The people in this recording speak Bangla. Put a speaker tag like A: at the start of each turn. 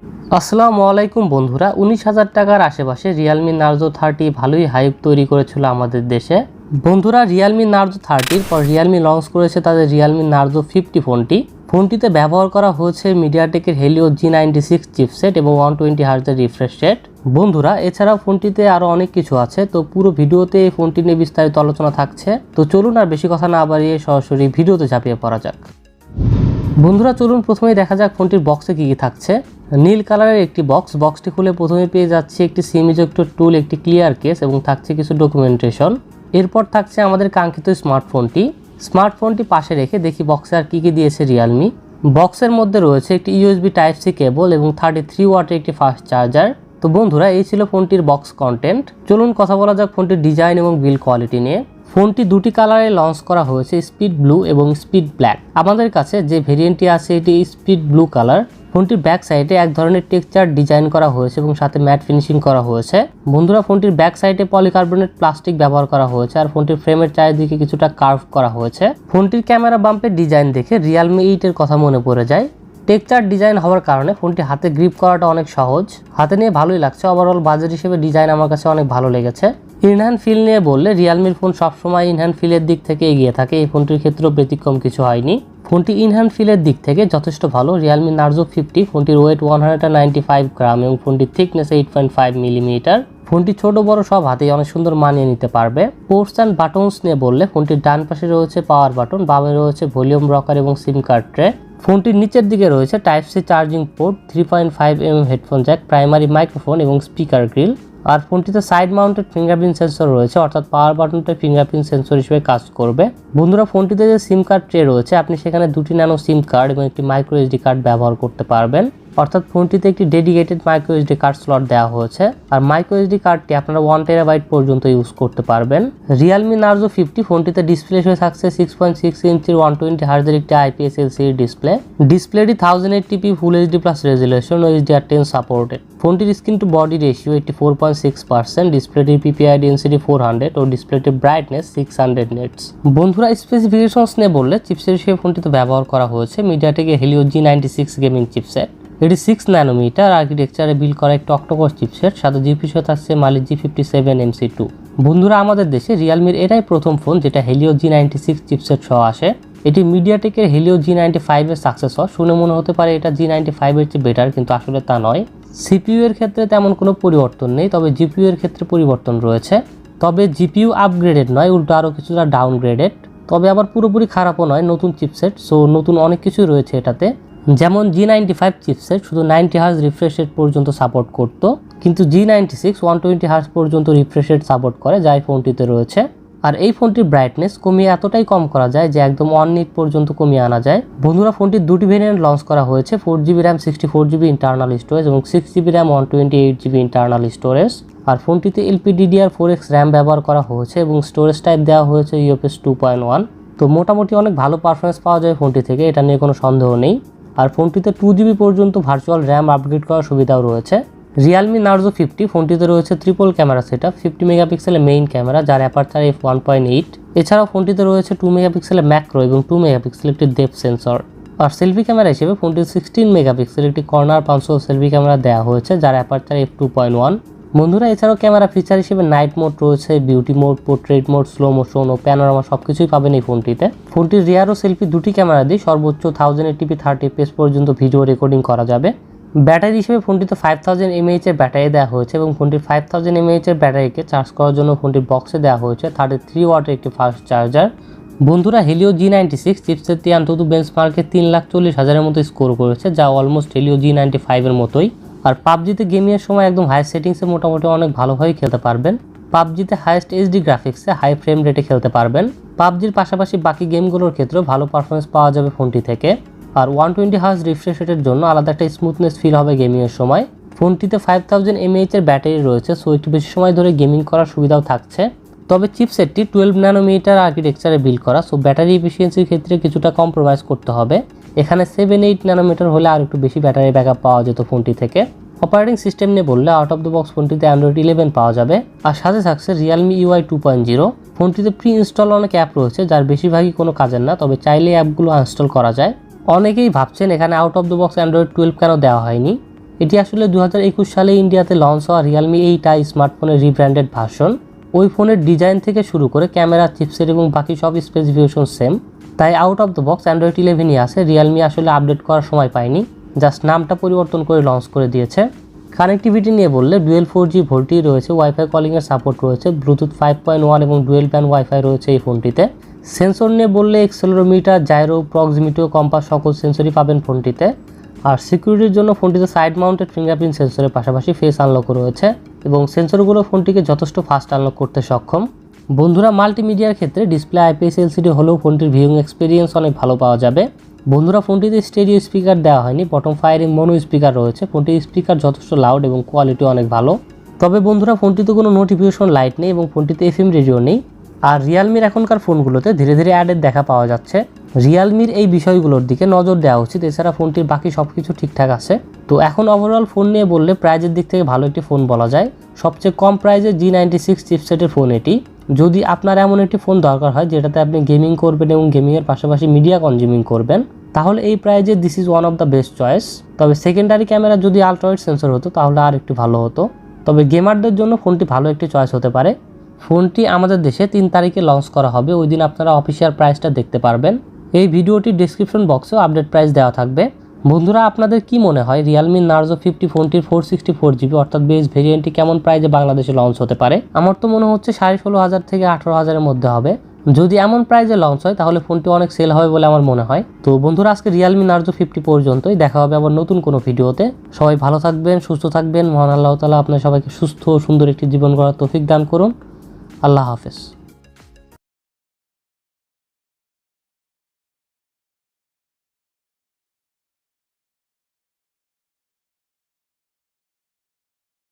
A: আসসালামু আলাইকুম বন্ধুরা, 19,000 টাকার আশেপাশে Realme Narzo 30 ভালোই হাইপ তৈরি করেছিল আমাদের দেশে। বন্ধুরা, Realme Narzo 30 পর Realme লঞ্চ করেছে তাদের Realme Narzo 50 ফোনটি। ফোনটিতে ব্যবহার করা হয়েছে মিডিয়াটেকের Helio G96 চিপসেট এবং 120 হার্টজের রিফ্রেশ রেট। বন্ধুরা, এছাড়াও ফোনটিতে আরও অনেক কিছু আছে, তো পুরো ভিডিওতে এই ফোনটি নিয়ে বিস্তারিত আলোচনা থাকছে। তো চলুন আর বেশি কথা না বাড়িয়ে সরাসরি ভিডিওতে ঝাঁপিয়ে পড়া যাক। বন্ধুরা চলুন প্রথমেই দেখা যাক ফোনটির বক্সে কী কী থাকছে। নীল কালারের একটি বক্সটি খুলে প্রথমে পেয়ে যাচ্ছে একটি সিম ইজেক্টর টুল, একটি ক্লিয়ার কেস এবং থাকছে কিছু ডকুমেন্টেশন। এরপর থাকছে আমাদের কাঙ্ক্ষিত স্মার্টফোনটি পাশে রেখে দেখি বক্সে আর কী কী দিয়েছে রিয়েলমি। বক্সের মধ্যে রয়েছে একটি ইউএসবি টাইপ সি কেবল এবং 33 ওয়াটের একটি ফাস্ট চার্জার। তো বন্ধুরা, এই ছিল ফোনটির বক্স কন্টেন্ট। চলুন কথা বলা যাক ফোনটির ডিজাইন এবং বিল্ড কোয়ালিটি নিয়ে। ফোনটি দুটি কালারে লঞ্চ করা হয়েছে, স্পিড ব্লু এবং স্পিড ব্ল্যাক। আমাদের কাছে যে ভেরিয়েন্টটি আছে এটি স্পিড ব্লু কালার। ফোনটির ব্যাক সাইডে এক ধরনের টেক্সচার ডিজাইন করা হয়েছে এবং সাথে ম্যাট ফিনিশিং করা হয়েছে। বন্ধুরা, ফোনটির ব্যাক সাইডে পলিকার্বনেট প্লাস্টিক ব্যবহার করা হয়েছে আর ফোনটির ফ্রেমের চারিদিকে কিছুটা কার্ভ করা হয়েছে। ফোনটির ক্যামেরা বাম্পের ডিজাইন দেখে Realme 8 এর কথা মনে পড়ে যায়। টেক্সচার ডিজাইন হওয়ার কারণে ফোনটি হাতে গ্রিপ করাটা অনেক সহজ, হাতে নিয়ে ভালোই লাগছে। ওভারঅল বাজেট হিসেবে ডিজাইন আমার কাছে অনেক ভালো লেগেছে। ইনহ্যান্ড ফিল নিয়ে বললে রিয়েলমির ফোন সবসময় ইনহ্যান্ড ফিলের দিক থেকে এগিয়ে থাকে, এই ফোনটির ক্ষেত্রেও ব্যতিক্রম কিছু হয়নি। ফোনটি ইনহ্যান্ড ফিলের দিক থেকে যথেষ্ট ভালো। Realme Narzo 50 ফোনটির ওয়েট 195 গ্রাম এবং ফোনটির থিকনেস 8.5 মিলিমিটার। ফোনটি ছোট বড় সব হাতেই অনেক সুন্দর মানিয়ে নিতে পারবে। পোর্টস অ্যান্ড বাটনস নিয়ে বললে ফোনটির ডান পাশে রয়েছে পাওয়ার বাটন, বামে রয়েছে ভলিউম রকার এবং সিম কার্ড ট্রে। ফোনটির নিচের দিকে রয়েছে type C charging port, 3.5mm headphone jack, primary microphone এবং স্পিকার গ্রিল। আর ফোনটিতে সাইড মাউন্টেড ফিঙ্গারপ্রিন্ট সেন্সর রয়েছে, অর্থাৎ পাওয়ার বাটনটা ফিঙ্গারপ্রিন্ট সেন্সর হিসেবে কাজ করবে। বন্ধুরা, ফোনটিতে যে সিম কার্ড ট্রে রয়েছে আপনি সেখানে দুটি ন্যানো সিম কার্ড এবং একটি মাইক্রো এসডি কার্ড ব্যবহার করতে পারবেন। অর্থাৎ ফোনটিতে একটি dedicated micro SD card slot দেওয়া হয়েছে আর মাইক্রো এসডি কার্ডটি আপনারা 1 টেরাবাইট পর্যন্ত ইউজ করতে পারবেন। Realme Narzo 50 ফোনটিতে ডিসপ্লে হিসেবে থাকছে 6.6 ইঞ্চির 120 হার্টজের একটি IPS LCD ডিসপ্লেটি 1080p full HD plus resolution ও HDR10 সাপোর্টেড। ফোনটির স্ক্রিন টু বডি রেশিও 84.6%, ডিসপ্লেটির PPI ডেন্সিটি 400 ও ডিসপ্লেটির ব্রাইটনেস 600 নিটস। বন্ধুরা, স্পেসিফিকেশনস নিয়ে বললে চিপসেট হিসেবে ফোনটিতে ব্যবহার করা হয়েছে মিডিয়াটেকের Helio G96 গেমিং চিপসেট। এটি 6 ন্যানোমিটার আর্কিটেকচারে বিল্ড করা একটি অক্টোকোর চিপসেট, সাথে জিপি সহ থাকছে Mali G57 MC2। বন্ধুরা, আমাদের দেশে রিয়েলমির এটাই প্রথম ফোন যেটা Helio G96 চিপসেট সহ আসে। এটি মিডিয়াটেকের Helio G95 এর সাকসেসর। শুনে মনে হতে পারে এটা G95 এর চেয়ে বেটার, কিন্তু আসলে তা নয়। সিপিইউ এর ক্ষেত্রে তেমন কোনো পরিবর্তন নেই, তবে জিপিইউ এর ক্ষেত্রে পরিবর্তন রয়েছে। তবে জিপিইউ আপগ্রেডেড নয়, উল্টো আরও কিছুটা ডাউনগ্রেডেড। তবে আবার পুরোপুরি খারাপও নয়, নতুন চিপসেট, সো নতুন অনেক কিছুই রয়েছে এটাতে। যেমন G95 চিপসেট শুধু 90 হার্জ রিফ্রেশ রেট পর্যন্ত সাপোর্ট করত, কিন্তু G96 120 হার্জ পর্যন্ত রিফ্রেশ রেট সাপোর্ট করে, যা এই ফোনটিতে রয়েছে। আর এই ফোনটির ব্রাইটনেস কমিয়ে এতটাই কম করা যায় যে একদম 1 নিট পর্যন্ত কমিয়ে আনা যায়। বন্ধুরা, ফোনটির দুটি ভেরিয়েন্ট লঞ্চ করা হয়েছে, 4GB RAM 64GB internal storage এবং 6GB RAM 128GB internal storage. আর ফোনটিতে LPDDR4X RAM ব্যবহার করা হয়েছে এবং স্টোরেজ টাইপ দেওয়া হয়েছে UFS 2.1। তো মোটামুটি অনেক ভালো পারফরমেন্স পাওয়া যায় ফোনটি থেকে, এটা নিয়ে কোনো সন্দেহ নেই। আর ফোনটিতে 2GB পর্যন্ত ভার্চুয়াল র্যাম আপগ্রেড করার সুবিধাও রয়েছে। Realme Narzo 50 ফোনটিতে রয়েছে ট্রিপল ক্যামেরা সেটআপ, 50 মেগাপিক্সেলের মেইন ক্যামেরা যার অ্যাপারচার f1.8। এছাড়াও ফোনটিতে রয়েছে 2 মেগাপিক্সেলের ম্যাক্রো এবং 2 মেগাপিক্সেলের একটি ডেপথ সেন্সর। আর সেলফি ক্যামেরা হিসেবে ফোনটির 16 মেগাপিক্সেলের একটি কর্নার পাঞ্চল সেলফি ক্যামেরা দেওয়া হয়েছে যার অ্যাপারচার f2.1। বন্ধুরা, এছাড়াও ক্যামেরা ফিচার হিসেবে নাইট মোড রয়েছে, beauty mode, portrait mode, slow motion ও প্যানোরামা সবকিছুই পাবেন এই ফোনটিতে। ফোনটির রিয়ার ও সেলফি দুটি ক্যামেরা দিয়ে সর্বোচ্চ 1080p 30fps পর্যন্ত ভিডিও রেকর্ডিং করা যাবে। ব্যাটারি হিসেবে ফোনটিতে 5000 mAh এর ব্যাটারি দেওয়া হয়েছে এবং ফোনটির 5000 mAh এর ব্যাটারিকে চার্জ করার জন্য ফোনটির বক্সে দেওয়া হয়েছে 33 ওয়াটের একটি ফাস্ট চার্জার। বন্ধুরা, Helio G96 চিপসেটটি অন্তত বেঞ্চমার্কে 3,40,000-এর মতো স্কোর করেছে, যা অলমোস্ট Helio G95 এর মতোই। আর পাবজিতে গেমিংয়ের সময় একদম হাই সেটিংসে মোটামুটি অনেক ভালোভাবেই খেলতে পারবেন। পাবজিতে হাইয়েস্ট এইচডি গ্রাফিক্সে হাই ফ্রেম রেটে খেলতে পারবেন। পাবজির পাশাপাশি বাকি গেমগুলোর ক্ষেত্রেও ভালো পারফরমেন্স পাওয়া যাবে ফোনটি থেকে। আর 120 হার্জ রিফ্রেশ রেটের জন্য আলাদা একটা স্মুথনেস ফিল হবে গেমিংয়ের সময়। ফোনটিতে 5000 mAh এর ব্যাটারি রয়েছে, সো একটু বেশি সময় ধরে গেমিং করার সুবিধাও থাকছে। তবে চিপসেটটি 12 ন্যানোমিটার আর্কিটেকচারে বিল্ড করা, সো ব্যাটারি এফিসিয়েন্সির ক্ষেত্রে কিছুটা কম্প্রোমাইজ করতে হবে। এখানে 7-8 ন্যানোমিটার হলে আর একটু বেশি ব্যাটারি ব্যাকআপ পাওয়া যেত ফোনটি থেকে। অপারেটিং সিস্টেম নিয়ে বললে আউট অফ দ্য বক্স ফোনটিতে অ্যান্ড্রয়েড 11 পাওয়া যাবে আর সাথে থাকছে Realme UI 2.0। ফোনটিতে প্রি ইনস্টল অনেক অ্যাপ রয়েছে যার বেশিরভাগই কোনো কাজের না, তবে চাইলে অ্যাপগুলো আনস্টল করা যায়। অনেকেই ভাবছেন এখানে out of the box Android 12 কেন দেওয়া হয়নি। এটি আসলে 2021 সালে ইন্ডিয়াতে লঞ্চ হওয়া রিয়েলমি 8i স্মার্টফোনের রিব্র্যান্ডেড ভার্সন। ওই ফোনের ডিজাইন থেকে শুরু করে ক্যামেরা, চিপসেট এবং বাকি সব স্পেসিফিকেশন সেম। তাই out of the box Android 11ই আছে। রিয়েলমি আসলে আপডেট করার সময় পায়নি, জাস্ট নামটা পরিবর্তন করে লঞ্চ করে দিয়েছে। কানেক্টিভিটি নিয়ে বললে ডুয়েল 4G ভোল্টেই রয়েছে, ওয়াইফাই কলিংয়ের সাপোর্ট রয়েছে, ব্লুটুথ 5.1 এবং ডুয়েল ব্যান্ড ওয়াইফাই রয়েছে এই ফোনটিতে। সেন্সর নিয়ে বললে এক্সেলেরোমিটার, জাইরো, প্রক্সিমিটি ও কম্পাস সকল সেন্সরই পাবেন ফোনটিতে। আর সিকিউরিটির জন্য ফোনটিতে সাইড মাউন্টেড ফিঙ্গারপ্রিন্ট সেন্সরের পাশাপাশি ফেস আনলকও রয়েছে এবং সেন্সরগুলো ফোনটিকে যথেষ্ট ফাস্ট আনলক করতে সক্ষম। বন্ধুরা, মাল্টিমিডিয়ার ক্ষেত্রে ডিসপ্লে আইপিএস এলসিডি হলেও ফোনটির ভিউইং এক্সপিরিয়েন্স অনেক ভালো পাওয়া যাবে। বন্ধুরা, ফোনটিতে স্টেরিও স্পিকার দেওয়া হয়নি, বটম ফায়ারিং মোনো স্পিকার রয়েছে। ফোনটির স্পিকার যথেষ্ট লাউড এবং কোয়ালিটি অনেক ভালো। তবে বন্ধুরা, ফোনটিতে কোনো নোটিফিকেশন লাইট নেই এবং ফোনটিতে এফএম রেডিও নেই। আর রিয়েলমির এখনকার ফোনগুলোতে ধীরে ধীরে অ্যাডের দেখা পাওয়া যাচ্ছে। রিয়েলমির এই বিষয়গুলোর দিকে নজর দেওয়া উচিত। এছাড়া ফোনটির বাকি সব কিছু ঠিকঠাক আছে। তো এখন ওভারঅল ফোন নিয়ে বললে প্রাইজের দিক থেকে ভালো একটি ফোন বলা যায়। সবচেয়ে কম প্রাইজে G96 চিপসেটের ফোন এটি। যদি আপনার এমন একটি ফোন দরকার হয় যেটাতে আপনি গেমিং করবেন এবং গেমিংয়ের পাশাপাশি মিডিয়া কনজিউমিং করবেন, তাহলে এই প্রাইজে this is one of the best choice. তবে সেকেন্ডারি ক্যামেরা যদি আলট্রাওয়াইড সেন্সর হতো তাহলে আর একটু ভালো হতো। তবে গেমারদের জন্য ফোনটি ভালো একটি চয়েস হতে পারে। ফোনটি আমাদের দেশে 3 তারিখে লঞ্চ করা হবে। ওই দিন আপনারা অফিসিয়াল প্রাইসটা দেখতে পারবেন। এই ভিডিওটির ডেসক্রিপশন বক্সেও আপডেট প্রাইস দেওয়া থাকবে। বন্ধুরা, আপনাদের কি মনে হয় Realme Narzo 50 ফোনটির 464GB অর্থাৎ বেস ভেরিয়েন্টটি কেমন প্রাইজে বাংলাদেশে লঞ্চ হতে পারে? আমার তো মনে হচ্ছে 16,500 থেকে 18,000-এর মধ্যে হবে। যদি এমন প্রাইজে লঞ্চ হয় তাহলে ফোনটি অনেক সেল হবে বলে আমার মনে হয়। তো বন্ধুরা, আজকে Realme Narzo 50 পর্যন্তই। দেখা হবে আবার নতুন কোনো ভিডিওতে। সবাই ভালো থাকবেন, সুস্থ থাকবেন। মহান আল্লাহ তাআলা আপনার সবাইকে সুস্থ ও সুন্দর একটি জীবন গড়ার তৌফিক দান করুন। আল্লাহ হাফেজ।